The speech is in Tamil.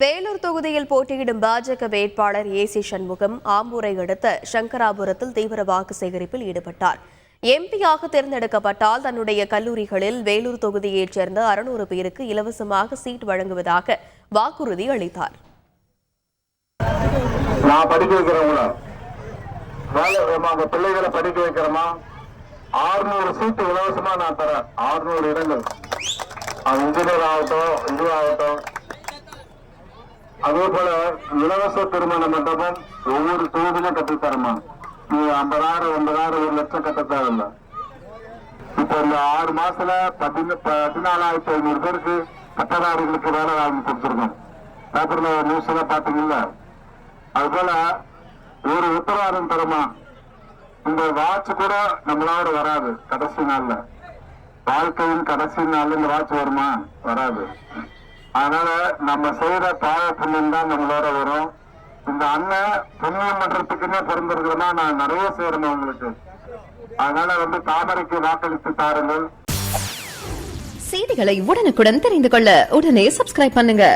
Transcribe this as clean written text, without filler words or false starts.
வேலூர் தொகுதியில் போட்டியிடும் பாஜக வேட்பாளர் ஏசி சண்முகம் ஆம்பூரை அடுத்த சங்கராபுரத்தில் தீவிர வாக்கு சேகரிப்பில் ஈடுபட்டார். எம்பியாக தேர்ந்தெடுக்கப்பட்டால் தன்னுடைய கல்லூரிகளில் வேலூர் தொகுதியைச் சேர்ந்த 600 பேருக்கு இலவசமாக சீட் வழங்குவதாக வாக்குறுதி அளித்தார். நான் படிக்க வைக்கிறவங்கள பிள்ளைகளை படிக்க வைக்கிறோமா 600 சீட்டு இலவசமா நான் தரேன். 600 இடங்கள், அது இன்ஜினியர் ஆகட்டும், இது ஆகட்டும். அதே போல இலவச திருமண மண்டபம் ஒவ்வொரு தொகுதியிலும் கட்டித்தரமா. நீ 50,000 50,000 1 லட்சம் கட்ட தேவையில்லை. இப்ப இந்த 6 மாசத்துல 14,500 பேருக்கு பட்டதாரிகளுக்கு வேலை வாங்கி கொடுத்துருக்கோம். பேப்பர்ல நியூஸ் எல்லாம் பாத்தீங்கல்ல. அது போல ஒரு உத்தரவாதம் தருமா. இந்த வாட்ச் கூட நம்மளோட வராது. கடைசி நாள்ல, வாழ்க்கையின் கடைசி நாள்ல இந்த வாட்ச் வருமா? வராது. அதனால நம்ம செய்யற பாவ புண்ணியம் தான் நம்மளோட வரும். இந்த அண்ணன் புண்ணியம் பண்றதுக்குன்னே பிறந்திருக்கிறோமா, நான் நிறைய செய்யறேன் உங்களுக்கு. அதனால தாமரைக்கு வாக்களித்து தாருங்கள். செய்திகளை உடனுக்குடன் தெரிந்து கொள்ள உடனே சப்ஸ்கிரைப் பண்ணுங்க.